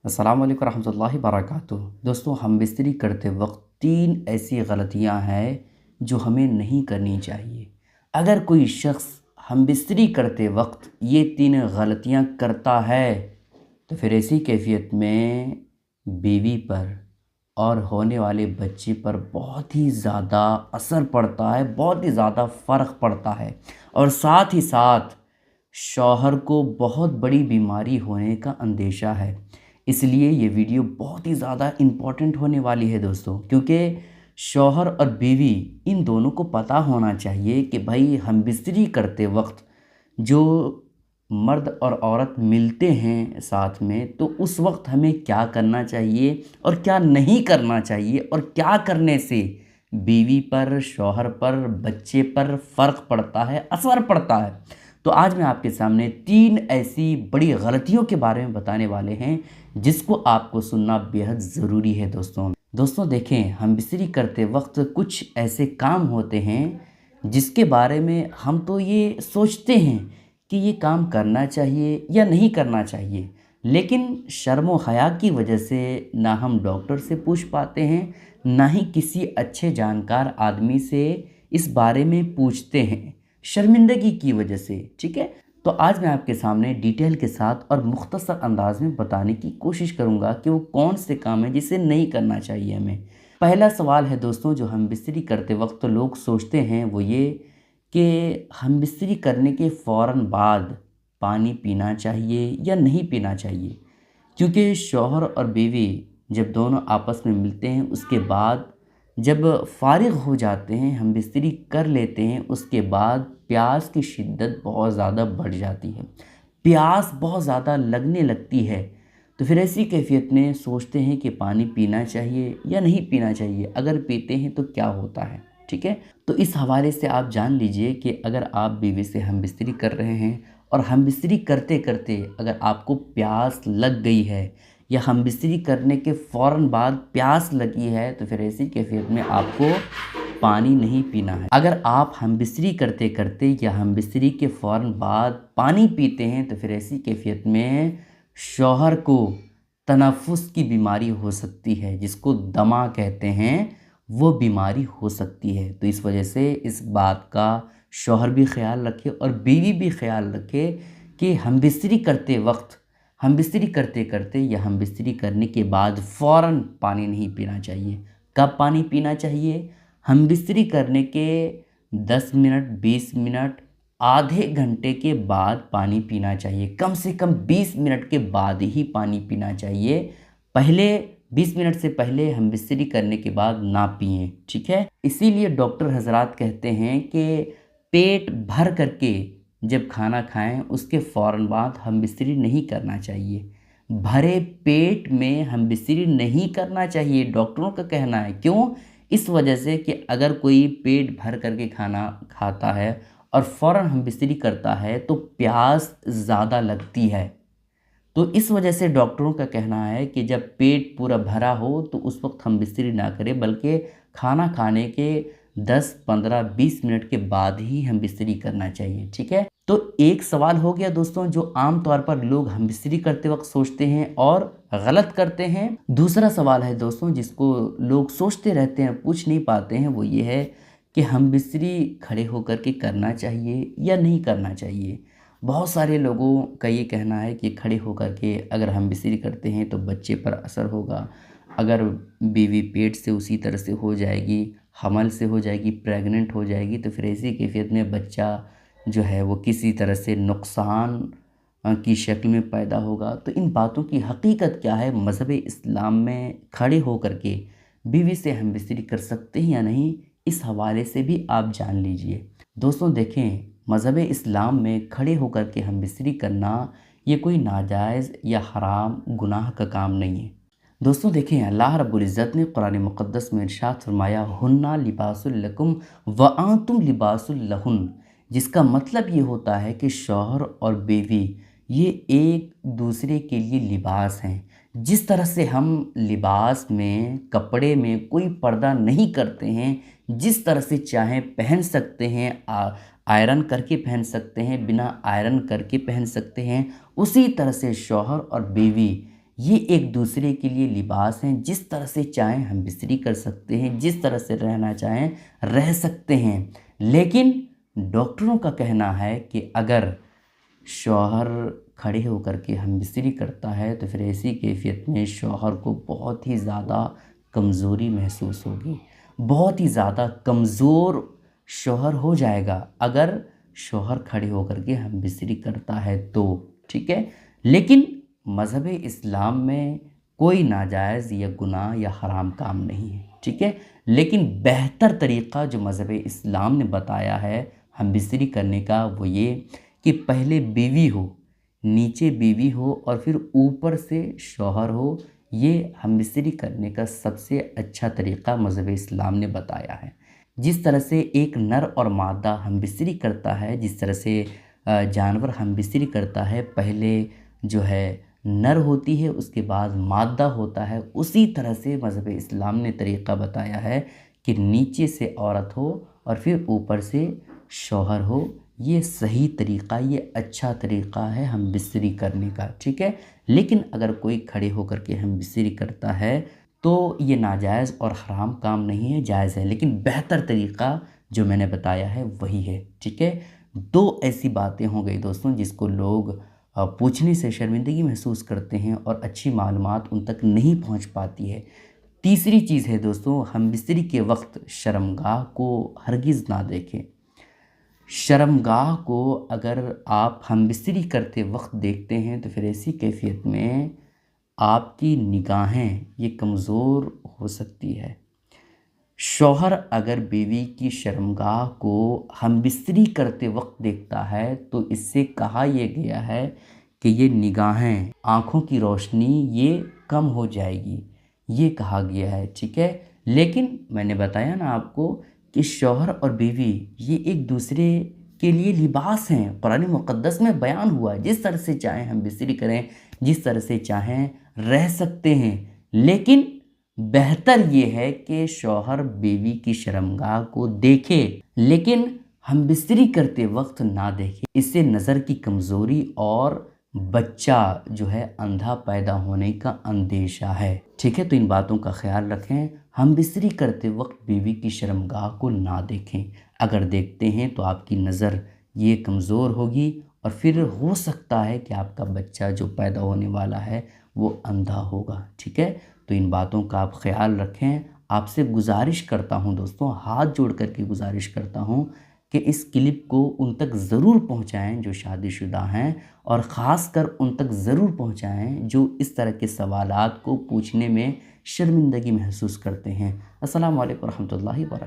السلام علیکم ورحمۃ اللہ وبرکاتہ۔ دوستوں، ہم بستری کرتے وقت 3 ایسی غلطیاں ہیں جو ہمیں نہیں کرنی چاہیے۔ اگر کوئی شخص ہم بستری کرتے وقت یہ 3 غلطیاں کرتا ہے تو پھر ایسی کیفیت میں بیوی پر اور ہونے والے بچے پر بہت ہی زیادہ اثر پڑتا ہے، بہت ہی زیادہ فرق پڑتا ہے، اور ساتھ ہی ساتھ شوہر کو بہت بڑی بیماری ہونے کا اندیشہ ہے۔ اس لیے یہ ویڈیو بہت ہی زیادہ امپورٹنٹ ہونے والی ہے دوستوں، کیونکہ شوہر اور بیوی ان دونوں کو پتہ ہونا چاہیے کہ بھائی ہم بستری کرتے وقت جو مرد اور عورت ملتے ہیں ساتھ میں، تو اس وقت ہمیں کیا کرنا چاہیے اور کیا نہیں کرنا چاہیے، اور کیا کرنے سے بیوی پر، شوہر پر، بچے پر فرق پڑتا ہے، اثر پڑتا ہے۔ تو آج میں آپ کے سامنے 3 ایسی بڑی غلطیوں کے بارے میں بتانے والے ہیں جس کو آپ کو سننا بیحد ضروری ہے دوستوں دیکھیں، ہم بستری کرتے وقت کچھ ایسے کام ہوتے ہیں جس کے بارے میں ہم تو یہ سوچتے ہیں کہ یہ کام کرنا چاہیے یا نہیں کرنا چاہیے، لیکن شرم و حیا کی وجہ سے نہ ہم ڈاکٹر سے پوچھ پاتے ہیں، نہ ہی کسی اچھے جانکار آدمی سے اس بارے میں پوچھتے ہیں، شرمندگی کی وجہ سے، ٹھیک ہے؟ تو آج میں آپ کے سامنے ڈیٹیل کے ساتھ اور مختصر انداز میں بتانے کی کوشش کروں گا کہ وہ کون سے کام ہیں جسے نہیں کرنا چاہیے ہمیں۔ پہلا سوال ہے دوستوں جو ہم بستری کرتے وقت لوگ سوچتے ہیں، وہ یہ کہ ہم بستری کرنے کے فوراً بعد پانی پینا چاہیے یا نہیں پینا چاہیے، کیونکہ شوہر اور بیوی جب دونوں آپس میں ملتے ہیں، اس کے بعد جب فارغ ہو جاتے ہیں، ہم بستری کر لیتے ہیں، اس کے بعد پیاس کی شدت بہت زیادہ بڑھ جاتی ہے، پیاس بہت زیادہ لگنے لگتی ہے، تو پھر ایسی کیفیت میں سوچتے ہیں کہ پانی پینا چاہیے یا نہیں پینا چاہیے، اگر پیتے ہیں تو کیا ہوتا ہے، ٹھیک ہے؟ تو اس حوالے سے آپ جان لیجئے کہ اگر آپ بیوی سے ہم بستری کر رہے ہیں اور ہم بستری کرتے کرتے اگر آپ کو پیاس لگ گئی ہے یا ہم بستری کرنے کے فوراً بعد پیاس لگی ہے، تو پھر ایسی کیفیت میں آپ کو پانی نہیں پینا ہے۔ اگر آپ ہم بستری کرتے کرتے یا ہم بستری کے فوراً بعد پانی پیتے ہیں تو پھر ایسی کیفیت میں شوہر کو تنفس کی بیماری ہو سکتی ہے، جس کو دمہ کہتے ہیں، وہ بیماری ہو سکتی ہے۔ تو اس وجہ سے اس بات کا شوہر بھی خیال رکھے اور بیوی بھی خیال رکھے کہ ہم بستری کرتے وقت، ہم بستری کرتے کرتے یا ہم بستری کرنے کے بعد فوراً پانی نہیں پینا چاہیے۔ کب پانی پینا چاہیے؟ ہم بستری کرنے کے 10 منٹ، 20 منٹ، آدھے گھنٹے کے بعد پانی پینا چاہیے، کم سے کم 20 منٹ کے بعد ہی پانی پینا چاہیے، پہلے 20 منٹ سے پہلے ہم بستری کرنے کے بعد نہ پئیں، ٹھیک ہے؟ اسی لیے ڈاکٹر حضرات کہتے ہیں کہ پیٹ بھر کر کے جب کھانا کھائیں اس کے فوراً بعد ہم بستری نہیں کرنا چاہیے، بھرے پیٹ میں ہم بستری نہیں کرنا چاہیے، ڈاکٹروں کا کہنا ہے۔ کیوں؟ اس وجہ سے کہ اگر کوئی پیٹ بھر کر کے کھانا کھاتا ہے اور فوراً ہم بستری کرتا ہے تو پیاس زیادہ لگتی ہے، تو اس وجہ سے ڈاکٹروں کا کہنا ہے کہ جب پیٹ پورا بھرا ہو تو اس وقت ہم بستری نہ کریں، بلکہ کھانا کھانے کے 10، 15، 20 منٹ کے بعد ہی ہم بستری کرنا چاہیے، ٹھیک ہے؟ تو ایک سوال ہو گیا دوستوں جو عام طور پر لوگ ہم بستری کرتے وقت سوچتے ہیں اور غلط کرتے ہیں۔ دوسرا سوال ہے دوستوں جس کو لوگ سوچتے رہتے ہیں، پوچھ نہیں پاتے ہیں، وہ یہ ہے کہ ہم بستری کھڑے ہو کر کے کرنا چاہیے یا نہیں کرنا چاہیے۔ بہت سارے لوگوں کا یہ کہنا ہے کہ کھڑے ہو کر کے اگر ہم بستری کرتے ہیں تو بچے پر اثر ہوگا، اگر بیوی پیٹ سے اسی طرح سے ہو جائے گی، حمل سے ہو جائے گی، پریگننٹ ہو جائے گی، تو پھر ایسی کیفیت میں بچہ جو ہے وہ کسی طرح سے نقصان کی شکل میں پیدا ہوگا۔ تو ان باتوں کی حقیقت کیا ہے؟ مذہب اسلام میں کھڑے ہو کر کے بیوی سے ہم بستری کر سکتے ہیں یا نہیں، اس حوالے سے بھی آپ جان لیجئے۔ دوستوں دیکھیں، مذہب اسلام میں کھڑے ہو کر کے ہم بستری کرنا یہ کوئی ناجائز یا حرام گناہ کا کام نہیں ہے۔ دوستوں دیکھیں، اللہ رب العزت نے قرآن مقدس میں ارشاد فرمایا ہن لباس لکم وانتم لباس لہن، جس کا مطلب یہ ہوتا ہے کہ شوہر اور بیوی یہ ایک دوسرے کے لیے لباس ہیں۔ جس طرح سے ہم لباس میں، کپڑے میں کوئی پردہ نہیں کرتے ہیں، جس طرح سے چاہیں پہن سکتے ہیں، آئرن کر کے پہن سکتے ہیں، بنا آئرن کر کے پہن سکتے ہیں، اسی طرح سے شوہر اور بیوی یہ ایک دوسرے کے لیے لباس ہیں، جس طرح سے چاہیں ہم بستری کر سکتے ہیں، جس طرح سے رہنا چاہیں رہ سکتے ہیں۔ لیکن ڈاکٹروں کا کہنا ہے کہ اگر شوہر کھڑے ہو کر کے ہم بستری کرتا ہے تو پھر ایسی کیفیت میں شوہر کو بہت ہی زیادہ کمزوری محسوس ہوگی، بہت ہی زیادہ کمزور شوہر ہو جائے گا اگر شوہر کھڑے ہو کر کے ہم بستری کرتا ہے تو، ٹھیک ہے۔ لیکن مذہب اسلام میں کوئی ناجائز یا گناہ یا حرام کام نہیں ہے، ٹھیک ہے۔ لیکن بہتر طریقہ جو مذہب اسلام نے بتایا ہے ہم بستری کرنے کا وہ یہ کہ پہلے بیوی ہو، نیچے بیوی ہو اور پھر اوپر سے شوہر ہو۔ یہ ہم بستری کرنے کا سب سے اچھا طریقہ مذہب اسلام نے بتایا ہے۔ جس طرح سے ایک نر اور مادہ ہم بستری کرتا ہے، جس طرح سے جانور ہم بستری کرتا ہے، پہلے جو ہے نر ہوتی ہے، اس کے بعد مادہ ہوتا ہے، اسی طرح سے مذہب اسلام نے طریقہ بتایا ہے کہ نیچے سے عورت ہو اور پھر اوپر سے شوہر ہو۔ یہ صحیح طریقہ، یہ اچھا طریقہ ہے ہم بستری کرنے کا، ٹھیک ہے۔ لیکن اگر کوئی کھڑے ہو کر کے ہم بستری کرتا ہے تو یہ ناجائز اور حرام کام نہیں ہے، جائز ہے، لیکن بہتر طریقہ جو میں نے بتایا ہے وہی ہے، ٹھیک ہے۔ دو ایسی باتیں ہو گئی دوستوں جس کو لوگ پوچھنے سے شرمندگی محسوس کرتے ہیں اور اچھی معلومات ان تک نہیں پہنچ پاتی ہے۔ تیسری چیز ہے دوستوں، ہم بستری کے وقت شرمگاہ کو ہرگز نہ دیکھیں۔ شرمگاہ کو اگر آپ ہم بستری کرتے وقت دیکھتے ہیں تو پھر ایسی کیفیت میں آپ کی نگاہیں یہ کمزور ہو سکتی ہے۔ شوہر اگر بیوی کی شرمگاہ کو ہم بستری کرتے وقت دیکھتا ہے تو اس سے کہا یہ گیا ہے کہ یہ نگاہیں، آنکھوں کی روشنی یہ کم ہو جائے گی، یہ کہا گیا ہے، ٹھیک ہے۔ لیکن میں نے بتایا نا آپ کو کہ شوہر اور بیوی یہ ایک دوسرے کے لیے لباس ہیں، قرآن مقدس میں بیان ہوا ہے، جس طرح سے چاہیں ہم بستری کریں، جس طرح سے چاہیں رہ سکتے ہیں۔ لیکن بہتر یہ ہے کہ شوہر بیوی کی شرمگاہ کو دیکھے لیکن ہم بستری کرتے وقت نہ دیکھے، اس سے نظر کی کمزوری اور بچہ جو ہے اندھا پیدا ہونے کا اندیشہ ہے، ٹھیک ہے۔ تو ان باتوں کا خیال رکھیں، ہم بستری کرتے وقت بیوی کی شرمگاہ کو نہ دیکھیں۔ اگر دیکھتے ہیں تو آپ کی نظر یہ کمزور ہوگی اور پھر ہو سکتا ہے کہ آپ کا بچہ جو پیدا ہونے والا ہے وہ اندھا ہوگا، ٹھیک ہے۔ تو ان باتوں کا آپ خیال رکھیں۔ آپ سے گزارش کرتا ہوں دوستوں، ہاتھ جوڑ کر کے گزارش کرتا ہوں کہ اس کلپ کو ان تک ضرور پہنچائیں جو شادی شدہ ہیں، اور خاص کر ان تک ضرور پہنچائیں جو اس طرح کے سوالات کو پوچھنے میں شرمندگی محسوس کرتے ہیں۔ السلام علیکم ورحمۃ اللہ وبرکاتہ۔